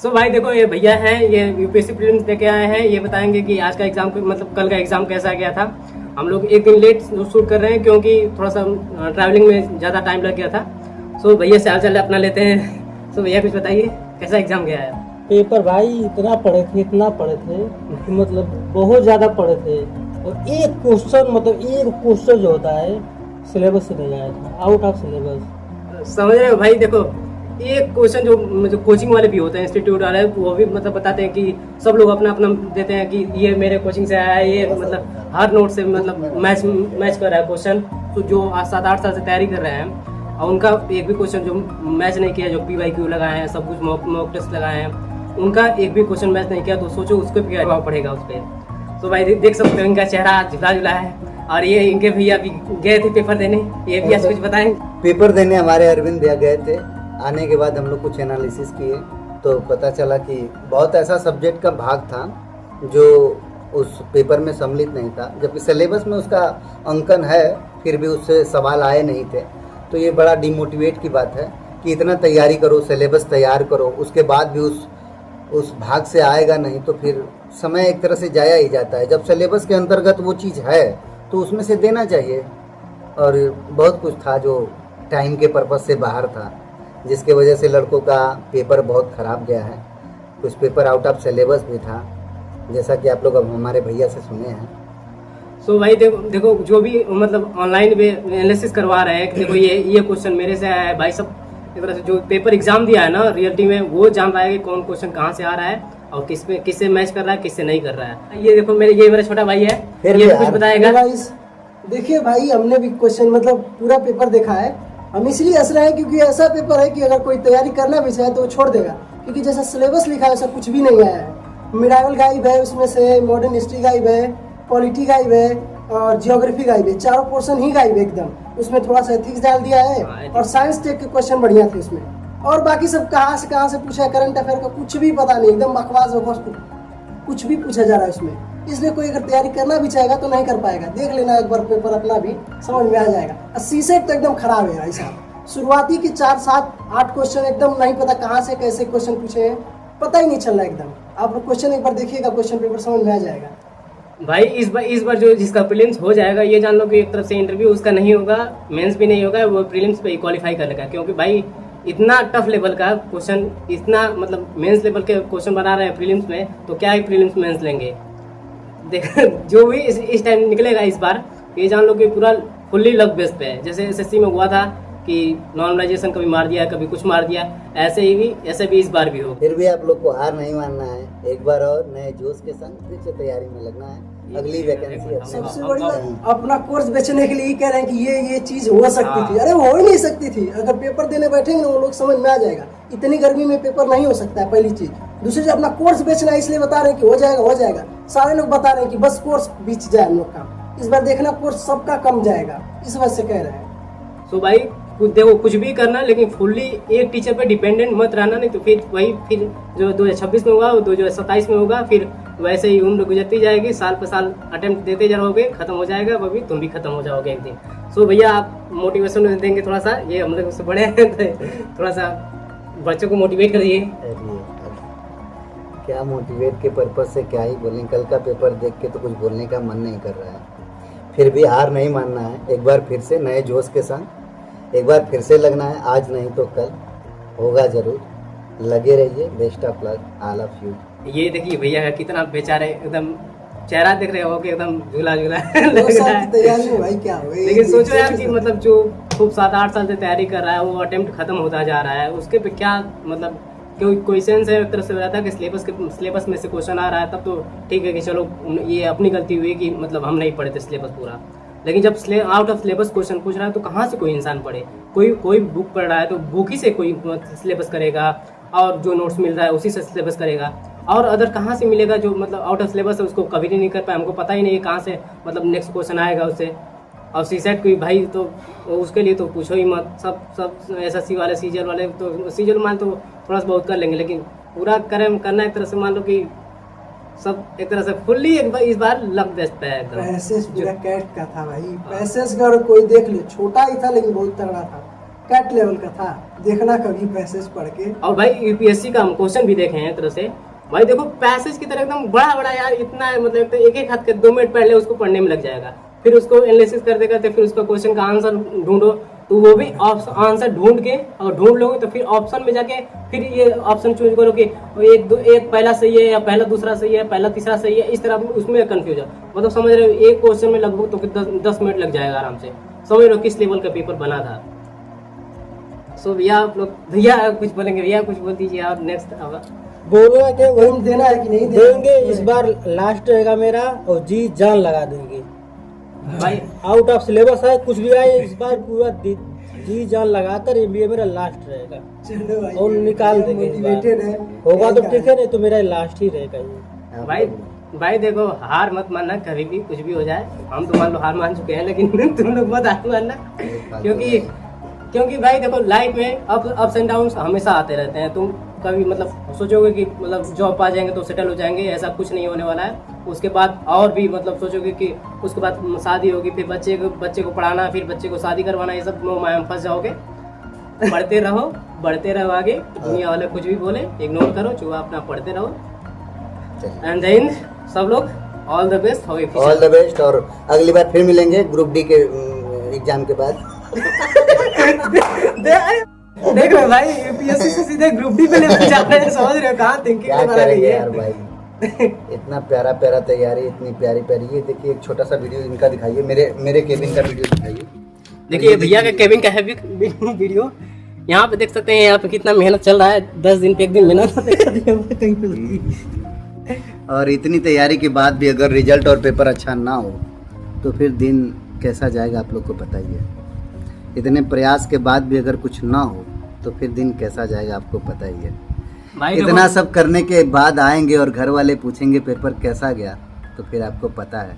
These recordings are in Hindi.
भाई देखो, ये भैया हैं, ये यूपीएससी प्रीलिम्स देके आए हैं। ये बताएंगे कि आज का एग्जाम मतलब कल का एग्जाम कैसा गया था। हम लोग एक दिन लेट शूट कर रहे हैं क्योंकि थोड़ा सा ट्रैवलिंग में ज़्यादा टाइम लग गया था। भैया से हाल चाल अपना लेते हैं। भैया कुछ बताइए, कैसा एग्जाम गया है? पेपर भाई इतना पढ़े थे कि मतलब बहुत ज़्यादा पढ़े थे, और एक क्वेश्चन जो होता है सिलेबस से नहीं आया था, आउट ऑफ सिलेबस। समझ रहे हो भाई? देखो, एक क्वेश्चन जो कोचिंग वाले भी होते हैं, इंस्टीट्यूट वाले, वो भी मतलब बताते हैं कि सब लोग अपना अपना देते हैं कि ये मेरे कोचिंग से आया है, ये मतलब हर नोट से मतलब मैच कर रहा है क्वेश्चन। तो जो 7-8 साल से तैयारी कर रहे हैं और उनका एक भी क्वेश्चन जो मैच नहीं किया, जो PYQ लगाए हैं, सब कुछ मॉक टेस्ट लगाए हैं, उनका एक भी क्वेश्चन मैच नहीं किया, तो सोचो उसको क्या प्रभाव पड़ेगा उस पर। भाई देख सकते हो इनका चेहरा झुला झुला है। और ये इनके भैया भी गए थे पेपर देने, ये भी आज कुछ बताएं। पेपर देने हमारे अरविंद भैया गए थे। आने के बाद हम लोग कुछ एनालिसिस किए तो पता चला कि बहुत ऐसा सब्जेक्ट का भाग था जो उस पेपर में सम्मिलित नहीं था, जबकि सिलेबस में उसका अंकन है, फिर भी उससे सवाल आए नहीं थे। तो ये बड़ा डिमोटिवेट की बात है कि इतना तैयारी करो, सिलेबस तैयार करो, उसके बाद भी उस भाग से आएगा नहीं, तो फिर समय एक तरह से जाया ही जाता है। जब सिलेबस के अंतर्गत वो चीज़ है तो उसमें से देना चाहिए। और बहुत कुछ था जो टाइम के पर्पज़ से बाहर था, जिसके वजह से लड़कों का पेपर बहुत ख़राब गया है। कुछ पेपर आउट ऑफ सिलेबस भी था, जैसा कि आप लोग अब हमारे भैया से सुने हैं। भाई देखो जो भी मतलब ऑनलाइन भी एनालिसिस करवा रहे हैं, देखो ये क्वेश्चन मेरे से आया है भाई। सब एक तरह से जो पेपर एग्जाम दिया है ना रियलिटी में, वो जान रहा है कि कौन क्वेश्चन कहाँ से आ रहा है और किससे मैच कर रहा है, किससे नहीं कर रहा है। ये देखो ये मेरा छोटा भाई है, ये कुछ बताएगा। देखिए भाई, हमने भी क्वेश्चन मतलब पूरा पेपर देखा है। हम इसलिए हंस रहे हैं क्योंकि ऐसा पेपर है कि अगर कोई तैयारी करना भी चाहे तो वो छोड़ देगा, क्योंकि जैसा सिलेबस लिखा है वैसा कुछ भी नहीं आया है। मिडावल गाइब है, उसमें से मॉडर्न हिस्ट्री गाइब है, पॉलिटी गाइब है और जियोग्राफी गाइब है। चारों पोर्शन ही गाइब है एकदम। उसमें थोड़ा सा एथिक्स डाल दिया है और साइंस टेक के क्वेश्चन बढ़िया थे उसमें। और बाकी सब कहाँ से पूछा है, करंट अफेयर का कुछ भी पता नहीं, एकदम बकवास कुछ भी पूछा जा रहा है उसमें। इसलिए कोई अगर तैयारी करना भी चाहेगा तो नहीं कर पाएगा। देख लेना एक बार पेपर अपना भी, समझ में आ जाएगा। सीसेट तो एकदम खराब है भाई साहब। शुरुआती के 4, 7, 8 क्वेश्चन एकदम नहीं पता कहाँ से कैसे क्वेश्चन पूछे हैं, पता ही नहीं चल रहा एकदम। आप क्वेश्चन एक बार देखिएगा, क्वेश्चन पेपर समझ में आ जाएगा भाई। इस बार जो जिसका प्रीलिम्स हो जाएगा, ये जान लो कि एक तरफ से इंटरव्यू उसका नहीं होगा, मेंस भी नहीं होगा, वो प्रीलिम्स पे ही क्वालिफाई कर लेगा। क्योंकि भाई इतना टफ लेवल का क्वेश्चन, इतना मतलब मेंस लेवल के क्वेश्चन बना रहे हैं प्रीलिम्स में, तो क्या ही प्रीलिम्स मेंस लेंगे। देख जो भी इस टाइम निकलेगा इस बार, ये जान लो कि पूरा फुल्ली लक बेस पे है। जैसे SSC में हुआ था कि नॉर्मलाइजेशन कभी मार दिया, कभी कुछ मार दिया, ऐसे भी इस बार भी हो। फिर भी आप लोग को हार नहीं मानना है, एक बार और नए जोश के संग फिर से तैयारी में लगना है। अगली वैकेंसी सबसे बड़ी बात, अपना कोर्स बेचने के लिए ही कह रहे हैं कि ये चीज हो सकती थी। अरे वो हो ही नहीं सकती थी। अगर पेपर देने बैठेंगे ना, वो लोग समझ में आ जाएगा। इतनी गर्मी में पेपर नहीं हो सकता है, पहली चीज। दूसरी चीज, अपना कोर्स बेचना है, इसलिए बता रहे हैं कि हो जाएगा। सारे लोग बता रहे हैं कि बस कोर्स बीच जाए हम लोग का। इस बार देखना कोर्स सबका कम जाएगा, इस वजह से कह रहे हैं। भाई देखो, कुछ भी करना, लेकिन फुल्ली एक टीचर पे डिपेंडेंट मत रहना, नहीं तो फिर जो 2026 में होगा वो 2027 में होगा। फिर वैसे ही उम्र गुजरती जाएगी, साल पर साल अटेम्प्ट देते जाओगे, खत्म हो जाएगा, वो भी तुम भी खत्म हो जाओगे एक दिन। भैया आप मोटिवेशन देंगे थोड़ा सा, ये हम लोग उससे बड़े हैं, तो थोड़ा सा बच्चों को मोटिवेट करिए। क्या मोटिवेट के पर्पज से क्या ही बोलें। कल का पेपर देख के तो कुछ बोलने का मन नहीं कर रहा है। फिर भी हार नहीं मानना है, एक बार फिर से नए जोश के साथ एक बार फिर से लगना है। आज नहीं तो कल होगा जरूर। लगे रहिए। Best of luck all of you. ये देखिए भैया का कितना बेचारे, एकदम चेहरा देख रहे हो कि एकदम झूला लग रहा है भाई। क्या हो, लेकिन सोचो यार कि मतलब जो खूब 7-8 साल से तैयारी कर रहा है, वो अटेम्प्ट खत्म होता जा रहा है, उसके पे क्या मतलब कोई सेंस है एक तरह से रहता है कि सिलेबस में से क्वेश्चन आ रहा है, तब तो ठीक है कि चलो ये अपनी गलती हुई कि मतलब हम नहीं पढ़े थे सिलेबस पूरा। लेकिन जब आउट ऑफ सिलेबस क्वेश्चन पूछ रहा है, तो कहाँ से कोई इंसान पढ़े? कोई बुक पढ़ रहा है तो बुक ही से कोई सिलेबस करेगा, और जो नोट्स मिल रहा है उसी से सिलेबस करेगा। और अदर कहाँ से मिलेगा जो मतलब आउट ऑफ सिलेबस है, उसको कभी नहीं कर पाए, हमको पता ही नहीं है कहाँ से मतलब नेक्स्ट क्वेश्चन आएगा उससे। और सीसेट कोई भाई तो उसके लिए तो पूछो ही मत। सब SSC वाले, सीजल वाले, तो सीजल मान तो थोड़ा सा बहुत कर लेंगे, लेकिन पूरा करना एक तरह से मान लो कि सब एक तरह से फुल्ली इस बार लक बेस्ट पे है। पैसेज पूरा कैट का था भाई। पैसेज का कोई देख ले, छोटा ही था लेकिन बहुत तगड़ा था। कैट लेवल का था, देखना कभी पैसेज पढ़ के। और भाई यूपीएससी का हम क्वेश्चन भी देखे हैं एक तरह से। भाई देखो पैसेज की तरह एकदम बड़ा बड़ा यार, इतना है मतलब तो एक एक हाथ के 2 मिनट पहले उसको पढ़ने में लग जाएगा, फिर उसको एनालिसिस करते करते फिर उसका क्वेश्चन का आंसर ढूंढो, तो वो भी आंसर ढूंढ के अगर ढूंढ लोगे तो फिर ऑप्शन में जाके फिर ये ऑप्शन चूज करो कि एक पहला सही है या पहला दूसरा सही है, पहला तीसरा सही है, इस तरह उसमें कंफ्यूज है। मतलब समझ रहे हो एक क्वेश्चन में लगभग तो 10 मिनट लग जाएगा आराम से। समझ लो किस लेवल का पेपर बना था। सो भैया आप लोग, भैया कुछ बोलेंगे, भैया कुछ बोल दीजिए आप। नेक्स्ट बोलना क्या वही देना है कि नहीं देंगे, इस बार लास्ट रहेगा मेरा और जी जान लगा देंगे। भाई आउट ऑफ सिलेबस है, कुछ भी आए इस बार पूरा जी जान लगाकर ये मेरा लास्ट रहेगा चलो भाई, और निकाल देंगे इस बार। मोटिवेटेड है। होगा तो ठीक है, नहीं तो मेरा लास्ट ही रहेगा ये। भाई देखो हार मत मानना कभी भी, कुछ भी हो जाए। हम तो मान लो हार मान चुके हैं, लेकिन तुम लोग मत हार मानना, क्योंकि भाई देखो लाइफ में अप्स एंड डाउन्स हमेशा आते रहते हैं। तुम कभी मतलब सोचोगे कि मतलब जॉब पा जाएंगे तो सेटल हो जाएंगे, ऐसा कुछ नहीं होने वाला है। उसके बाद और भी मतलब सोचोगे कि उसके बाद शादी होगी, फिर बच्चे को पढ़ाना, फिर बच्चे को शादी करवाना, ये सब मोह माया में फंस जाओगे। बढ़ते रहो आगे, दुनिया वाले कुछ भी बोले इग्नोर करो, चुप अपना पढ़ते रहो। एंड देन सब लोग all the best. All the best, और अगली बार फिर मिलेंगे ग्रुप डी के एग्जाम के बाद। देख रहे हो भाई, यूपीएससी से सीधे ग्रुप डी पे लेकर जा रहे हैं। समझ रहे हो कहाँ थिंकिंग क्या बना रही करेंगे है यार भाई, इतना प्यारा प्यारा तैयारी, इतनी प्यारी प्यारी। ये देखिए एक छोटा सा वीडियो इनका दिखाइए, मेरे केबिन का वीडियो दिखाइए। देखिए भैया का केबिन का है वीडियो, यहाँ पे देख सकते हैं। यहाँ पे कितना मेहनत चल रहा है, 10 दिन पे एक दिन मेहनत। और इतनी तैयारी के बाद भी अगर रिजल्ट और पेपर अच्छा ना हो तो फिर दिन कैसा जाएगा आप लोग को पता ही है। इतने प्रयास के बाद भी अगर कुछ ना हो तो फिर दिन कैसा जाएगा आपको पता ही है। भाई इतना सब करने के बाद आएंगे और घर वाले पूछेंगे पेपर कैसा गया, तो फिर आपको पता है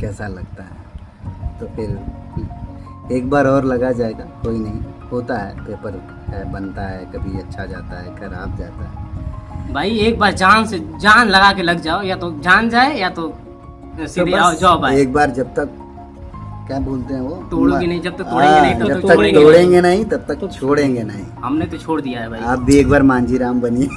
कैसा लगता है। तो फिर एक बार और लगा जाएगा, कोई नहीं, होता है, पेपर है, बनता है, कभी अच्छा जाता है, खराब जाता है। भाई एक बार जान लगा के लग जाओ, या तो जान जाए या तो सीधे आओ जॉब आए। एक बार जब तक क्या बोलते हैं वो, तोड़ोगे नहीं, जब तक तोड़ेंगे नहीं जब तक तोड़ेंगे नहीं तब तक छोड़ेंगे नहीं। हमने तो छोड़ दिया है भाई। आप भी एक बार मांझी राम बनिए।